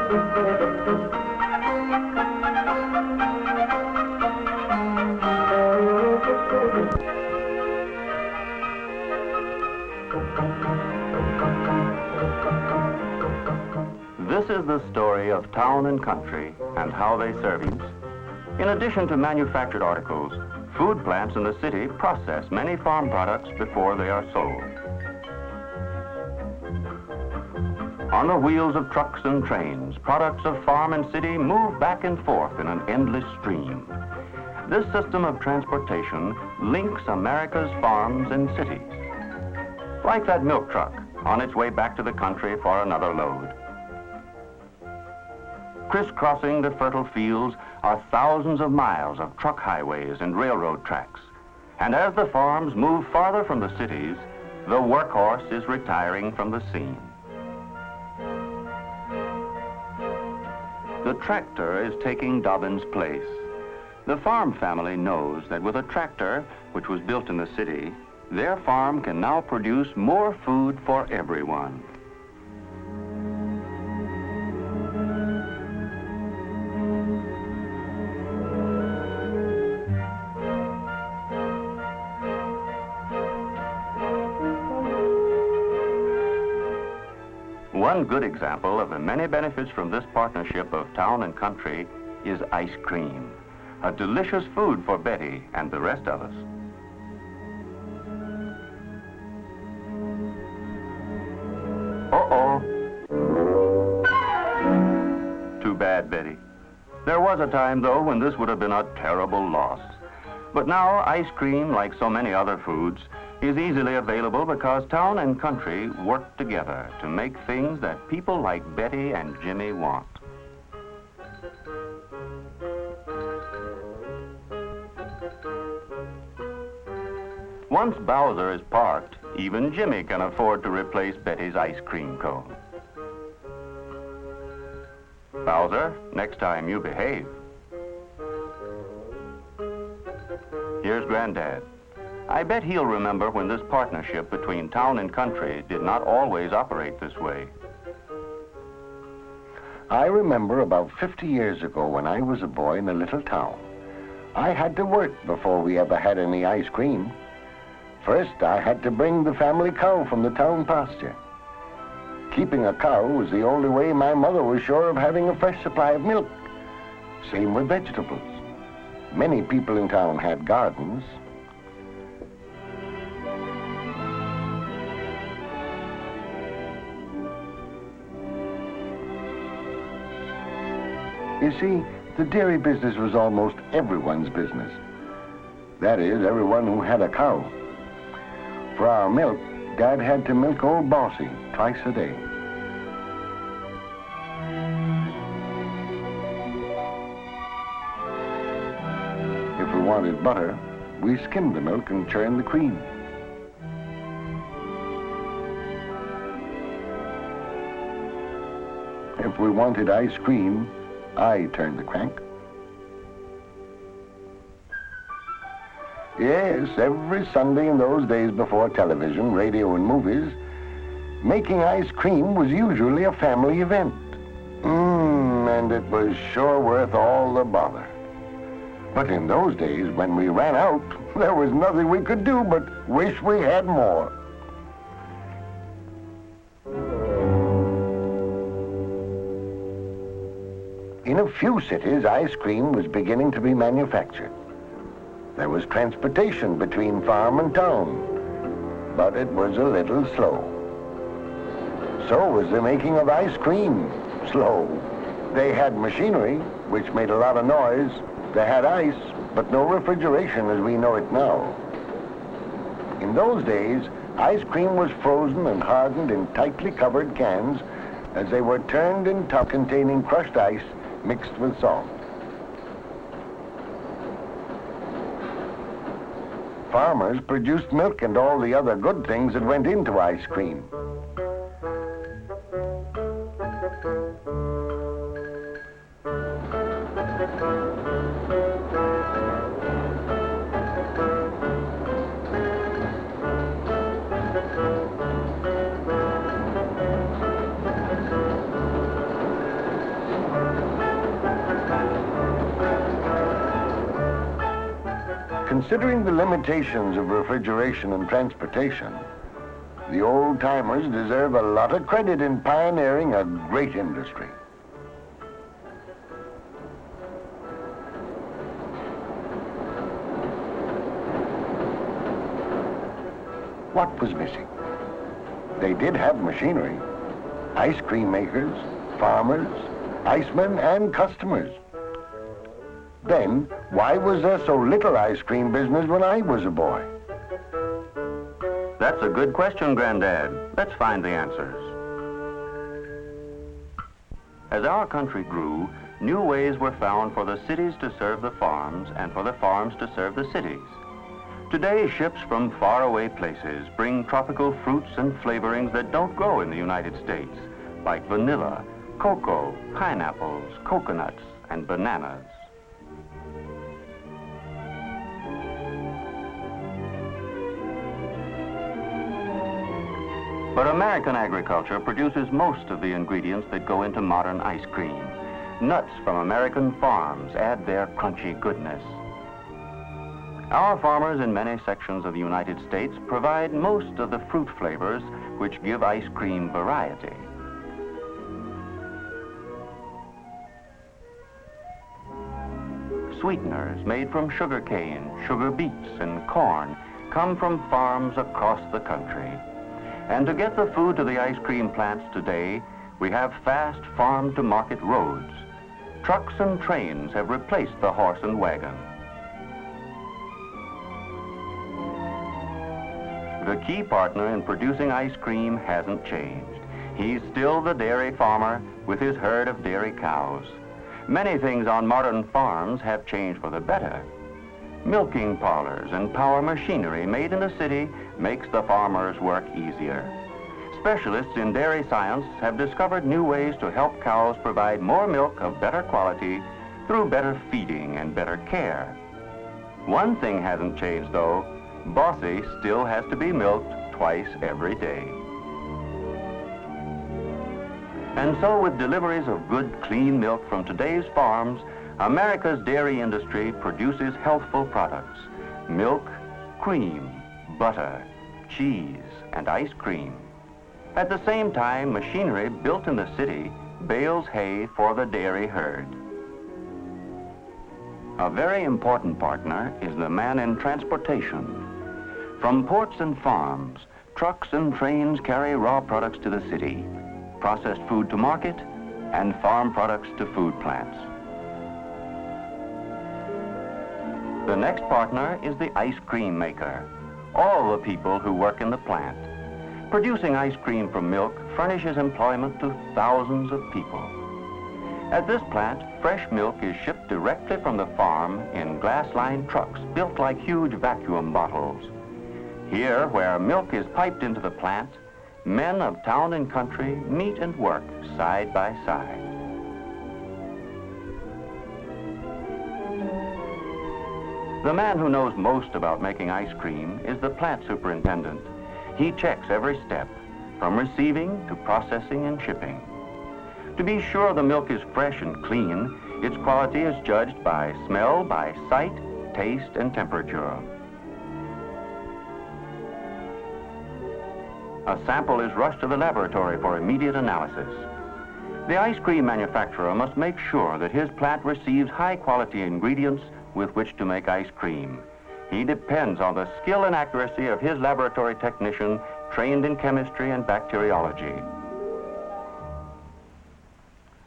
This is the story of town and country and how they serve it. In addition to manufactured articles, food plants in the city process many farm products before they are sold. On the wheels of trucks and trains, products of farm and city move back and forth in an endless stream. This system of transportation links America's farms and cities. Like that milk truck on its way back to the country for another load. Crisscrossing the fertile fields are thousands of miles of truck highways and railroad tracks. And as the farms move farther from the cities, the workhorse is retiring from the scene. The tractor is taking Dobbin's place. The farm family knows that with a tractor, which was built in the city, their farm can now produce more food for everyone. One good example of the many benefits from this partnership of town and country is ice cream, a delicious food for Betty and the rest of us. Uh-oh. Too bad, Betty. There was a time, though, when this would have been a terrible loss. But now, ice cream, like so many other foods, is easily available because town and country work together to make things that people like Betty and Jimmy want. Once Bowser is parked, even Jimmy can afford to replace Betty's ice cream cone. Bowser, next time you behave. Here's Granddad. I bet he'll remember when this partnership between town and country did not always operate this way. I remember about 50 years ago when I was a boy in a little town. I had to work before we ever had any ice cream. First, I had to bring the family cow from the town pasture. Keeping a cow was the only way my mother was sure of having a fresh supply of milk. Same with vegetables. Many people in town had gardens. You see, the dairy business was almost everyone's business. That is, everyone who had a cow. For our milk, Dad had to milk old Bossy twice a day. If we wanted butter, we skimmed the milk and churned the cream. If we wanted ice cream, I turned the crank. Yes, every Sunday in those days before television, radio, and movies, making ice cream was usually a family event. And it was sure worth all the bother. But in those days, when we ran out, there was nothing we could do but wish we had more. In a few cities, ice cream was beginning to be manufactured. There was transportation between farm and town, but it was a little slow. So was the making of ice cream slow. They had machinery, which made a lot of noise. They had ice, but no refrigeration as we know it now. In those days, ice cream was frozen and hardened in tightly covered cans as they were turned in tubs containing crushed ice mixed with salt. Farmers produced milk and all the other good things that went into ice cream. Considering the limitations of refrigeration and transportation, the old-timers deserve a lot of credit in pioneering a great industry. What was missing? They did have machinery, ice cream makers, farmers, icemen, and customers. Then, why was there so little ice cream business when I was a boy? That's a good question, Granddad. Let's find the answers. As our country grew, new ways were found for the cities to serve the farms and for the farms to serve the cities. Today, ships from faraway places bring tropical fruits and flavorings that don't grow in the United States, like vanilla, cocoa, pineapples, coconuts, and bananas. But American agriculture produces most of the ingredients that go into modern ice cream. Nuts from American farms add their crunchy goodness. Our farmers in many sections of the United States provide most of the fruit flavors which give ice cream variety. Sweeteners made from sugar cane, sugar beets, and corn come from farms across the country. And to get the food to the ice cream plants today, we have fast farm-to-market roads. Trucks and trains have replaced the horse and wagon. The key partner in producing ice cream hasn't changed. He's still the dairy farmer with his herd of dairy cows. Many things on modern farms have changed for the better. Milking parlors and power machinery made in the city makes the farmer's work easier. Specialists in dairy science have discovered new ways to help cows provide more milk of better quality through better feeding and better care. One thing hasn't changed, though. Bossy still has to be milked twice every day. And so with deliveries of good, clean milk from today's farms, America's dairy industry produces healthful products: milk, cream, butter, cheese, and ice cream. At the same time, machinery built in the city bales hay for the dairy herd. A very important partner is the man in transportation. From ports and farms, trucks and trains carry raw products to the city, processed food to market, and farm products to food plants. The next partner is the ice cream maker, all the people who work in the plant. Producing ice cream from milk furnishes employment to thousands of people. At this plant, fresh milk is shipped directly from the farm in glass-lined trucks built like huge vacuum bottles. Here, where milk is piped into the plant, men of town and country meet and work side by side. The man who knows most about making ice cream is the plant superintendent. He checks every step, from receiving to processing and shipping. To be sure the milk is fresh and clean, its quality is judged by smell, by sight, taste, and temperature. A sample is rushed to the laboratory for immediate analysis. The ice cream manufacturer must make sure that his plant receives high-quality ingredients with which to make ice cream. He depends on the skill and accuracy of his laboratory technician trained in chemistry and bacteriology.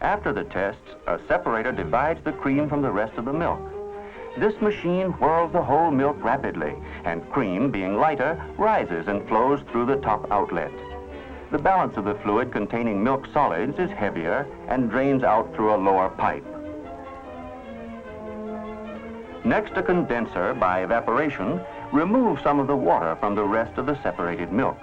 After the tests, a separator divides the cream from the rest of the milk. This machine whirls the whole milk rapidly, and cream, being lighter, rises and flows through the top outlet. The balance of the fluid containing milk solids is heavier and drains out through a lower pipe. Next, a condenser, by evaporation, removes some of the water from the rest of the separated milk.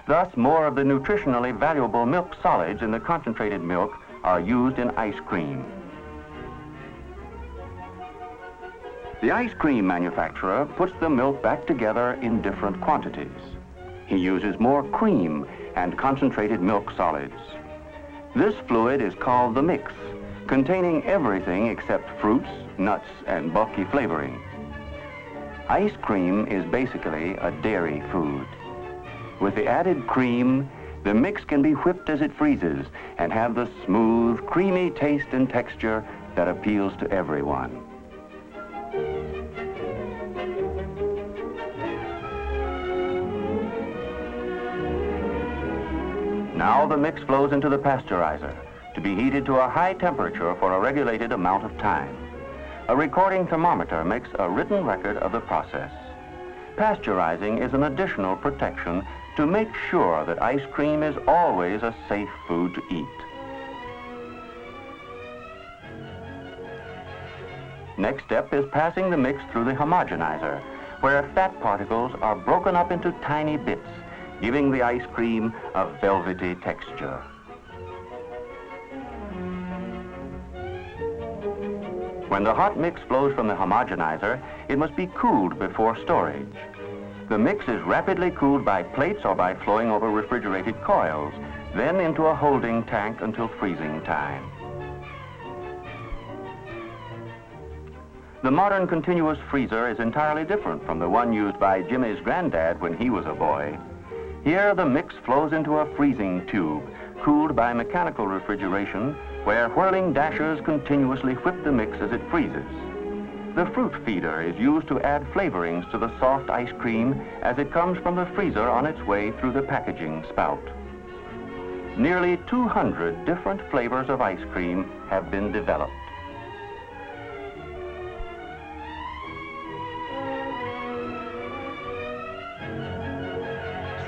Thus, more of the nutritionally valuable milk solids in the concentrated milk are used in ice cream. The ice cream manufacturer puts the milk back together in different quantities. He uses more cream and concentrated milk solids. This fluid is called the mix, containing everything except fruits, nuts, and bulky flavoring. Ice cream is basically a dairy food. With the added cream, the mix can be whipped as it freezes and have the smooth, creamy taste and texture that appeals to everyone. Now the mix flows into the pasteurizer to be heated to a high temperature for a regulated amount of time. A recording thermometer makes a written record of the process. Pasteurizing is an additional protection to make sure that ice cream is always a safe food to eat. Next step is passing the mix through the homogenizer, where fat particles are broken up into tiny bits, giving the ice cream a velvety texture. When the hot mix flows from the homogenizer, it must be cooled before storage. The mix is rapidly cooled by plates or by flowing over refrigerated coils, then into a holding tank until freezing time. The modern continuous freezer is entirely different from the one used by Jimmy's granddad when he was a boy. Here, the mix flows into a freezing tube, cooled by mechanical refrigeration, where whirling dashers continuously whip the mix as it freezes. The fruit feeder is used to add flavorings to the soft ice cream as it comes from the freezer on its way through the packaging spout. Nearly 200 different flavors of ice cream have been developed.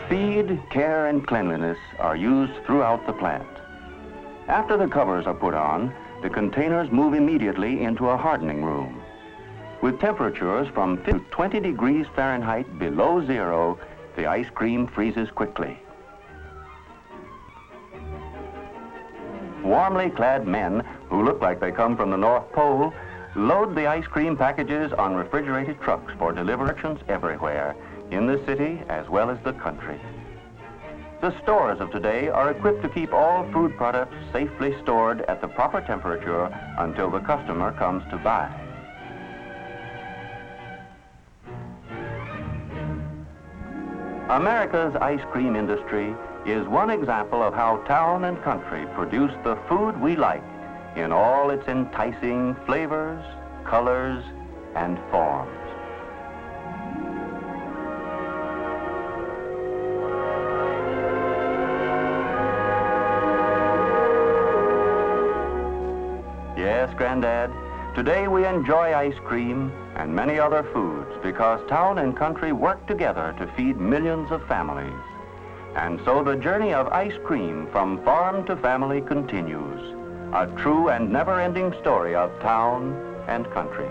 Speed, care, and cleanliness are used throughout the plant. After the covers are put on, the containers move immediately into a hardening room. With temperatures from 50 to 20 degrees Fahrenheit below zero, the ice cream freezes quickly. Warmly clad men, who look like they come from the North Pole, load the ice cream packages on refrigerated trucks for deliveries everywhere, in the city as well as the country. The stores of today are equipped to keep all food products safely stored at the proper temperature until the customer comes to buy. America's ice cream industry is one example of how town and country produce the food we like in all its enticing flavors, colors, and forms. Yes, Granddad, today we enjoy ice cream and many other foods because town and country work together to feed millions of families. And so the journey of ice cream from farm to family continues, a true and never-ending story of town and country.